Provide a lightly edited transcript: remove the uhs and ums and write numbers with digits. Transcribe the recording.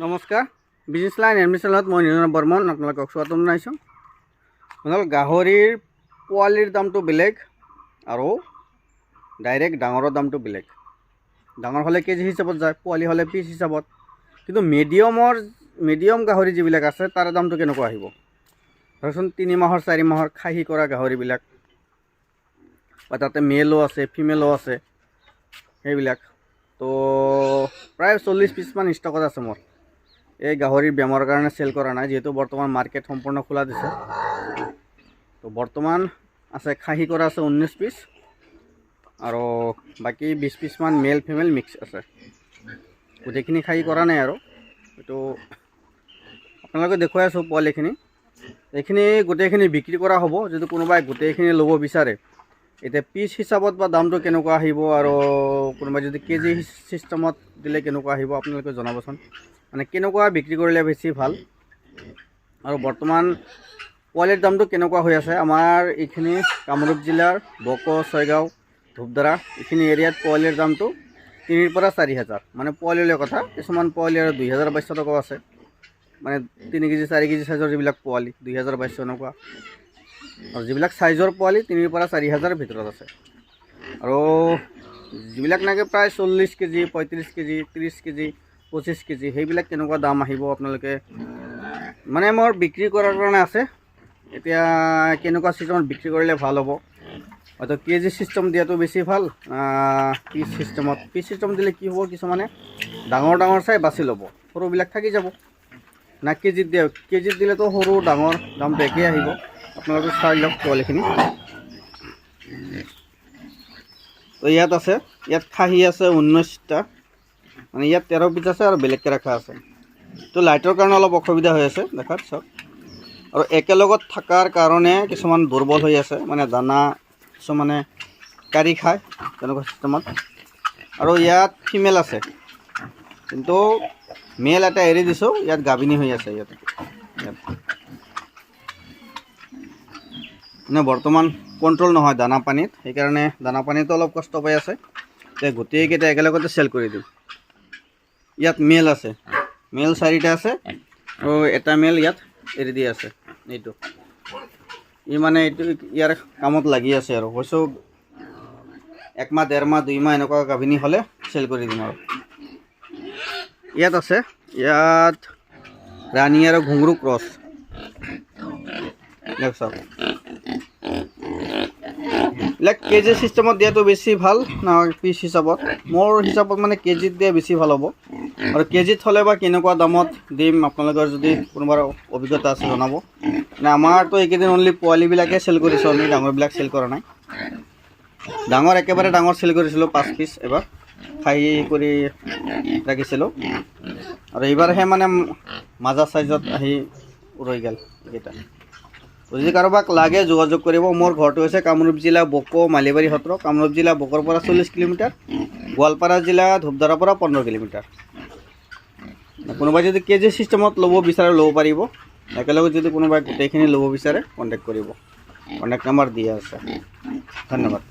নমস্কাৰ, business line এডমিশ্যনত মই নিৰঞ্জন বৰ্মন আপোনালোকক স্বাগতম জনাইছোঁ। আপোনালোক গাহৰিৰ পোৱালিৰ দামটো বেলেগ আৰু ডাইৰেক্ট ডাঙৰৰ দামটো বেলেগ। ডাঙৰ হ'লে কেজি হিচাপত যায়, পোৱালি হ'লে পিচ হিচাপত। কিন্তু মিডিয়াম গাহৰি যিবিলাক আছে তাৰ দামটো কেনেকুৱা আহিব? ধৰকচোন 3 মাহৰ 4 মাহৰ খাহী কৰা গাহৰিবিলাক, বা তাতে মেলো আছে ফিমেলো আছে, সেইবিলাক তো প্ৰায় 40 পিচমান ষ্টকত আছে মোৰ। এই গাহৰিৰ বেমাৰৰ কাৰণে চেল কৰা নাই, যিহেতু বৰ্তমান মাৰ্কেট সম্পূৰ্ণ খোলা দিছে। তো বৰ্তমান আছে খাহী কৰা আছে 19 পিচ আৰু বাকী 20 পিচমান মেল ফিমেল মিক্স আছে। গোটেইখিনি খাহী কৰা নাই আৰু এইটো আপোনালোকে দেখুৱাই আছোঁ পোৱালিখিনি। এইখিনি গোটেইখিনি বিক্ৰী কৰা হ'ব। যদি কোনোবাই গোটেইখিনি ল'ব বিচাৰে, এতিয়া পিচ হিচাপত বা দামটো কেনেকুৱা আহিব আৰু কোনোবাই যদি কেজি চিষ্টেমত দিলে কেনেকুৱা আহিব আপোনালোকে জনাবচোন। মানে কেনেকুৱা বিক্ৰী কৰিলে বেছি ভাল আৰু বৰ্তমান পোৱালিৰ দামটো কেনেকুৱা হৈ আছে। আমাৰ এইখিনি কামৰূপ জিলাৰ বক, ছয়গাঁও, ধূপধাৰা এইখিনি এৰিয়াত পোৱালিৰ দামটো 3 পৰা 4 হাজাৰ। মানে পোৱালিলৈ কথা, কিছুমান পোৱালি আৰু 2200 টকাও আছে। মানে 3 কেজি 4 কেজি চাইজৰ যিবিলাক পোৱালি 2200 এনেকুৱা, আৰু যিবিলাক চাইজৰ পোৱালি 3 পৰা 4 হাজাৰৰ ভিতৰত আছে। আৰু যিবিলাক নাকি প্ৰায় 40 কেজি 35 কেজি 30 কেজি 25 কেজি সেইবিলাক কেনেকুৱা দাম আহিব আপোনালোকে, মানে মোৰ বিক্ৰী কৰাৰ কাৰণে আছে। এতিয়া কেনেকুৱা চিষ্টেমত বিক্ৰী কৰিলে ভাল হ'ব, হয়তো কেজি চিষ্টেম দিয়াটো বেছি ভাল, পিচ চিষ্টেম দিলে কি হ'ব, কিছুমানে ডাঙৰ চাই বাছি ল'ব, সৰুবিলাক থাকি যাব। না কেজিত দিয়ে, কেজিত দিলেতো সৰু ডাঙৰ দামটো একেই আহিব। আপোনালোকে চাই লওক পোৱালিখিনি। তো ইয়াত আছে, ইয়াত খাহী আছে 19টা, মানে ইয়াত 13 পিচ আছে আৰু বেলেগকৈ ৰাখা আছে। তো লাইটৰ কাৰণে অলপ অসুবিধা হৈ আছে দেখাত চাওক। আৰু একেলগত থকাৰ কাৰণে কিছুমান দুৰ্বল হৈ আছে, মানে দানা কিছুমানে কাঢ়ি খায় তেনেকুৱা চিষ্টেমত। আৰু ইয়াত ফিমেল আছে, কিন্তু মেল এটা এৰি দিছোঁ, ইয়াত গাভিনী হৈ আছে। ইয়াত মানে বৰ্তমান কণ্ট্ৰল নহয় দানা পানীত, সেইকাৰণে দানা পানীতো অলপ কষ্ট পাই আছে। এতিয়া গোটেইকেইটা একেলগতে চেল কৰি দিম। ইয়াত মেল আছে, মেল 4টা আছে আৰু এটা মেল ইয়াত এৰি দি আছে। এইটো মানে এইটো ইয়াৰ কামত লাগি আছে আৰু কৈছোঁ 1 মাহ 1.5 মাহ 2 মাহ এনেকুৱা গাভিনী হ'লে চেল কৰি দিম। আৰু ইয়াত আছে, ইয়াত ৰাণী আৰু ঘুংৰু ক্ৰছ চাওক। এইবিলাক কেজি চিষ্টেমত দিয়াটো বেছি ভাল না পিচ হিচাপত? মোৰ হিচাপত মানে কেজিত দিয়া বেছি ভাল হ'ব। আৰু কেজিত হ'লে বা কেনেকুৱা দামত দিম, আপোনালোকৰ যদি কোনোবাৰ অভিজ্ঞতা আছে জনাব। মানে আমাৰতো এইকেইদিন অনলি পোৱালিবিলাকে চেল কৰিছোঁ, আমি ডাঙৰবিলাক চেল কৰা নাই। ডাঙৰ একেবাৰে ডাঙৰ চেল কৰিছিলোঁ 5 পিচ এবাৰ খাহী কৰি ৰাখিছিলোঁ, আৰু এইবাৰহে মানে মাজা চাইজত আহি ৰৈ গ'ল এইকেইটা। যদি কাৰোবাক লাগে যোগাযোগ কৰিব। মোৰ ঘৰটো হৈছে কামৰূপ জিলা বক, মালিবাৰী সত্ৰ। কামৰূপ জিলা বকৰ পৰা 40 কিলোমিটাৰ, গোৱালপাৰা জিলা ধূপধাৰাৰ পৰা 15 কিলোমিটাৰ। কোনোবাই যদি কেজি চিষ্টেমত ল'ব বিচাৰে ল'ব পাৰিব। একেলগে যদি কোনোবাই গোটেইখিনি ল'ব বিচাৰে কণ্টেক্ট কৰিব, কণ্টেক্ট নাম্বাৰ দিয়া আছে। ধন্যবাদ।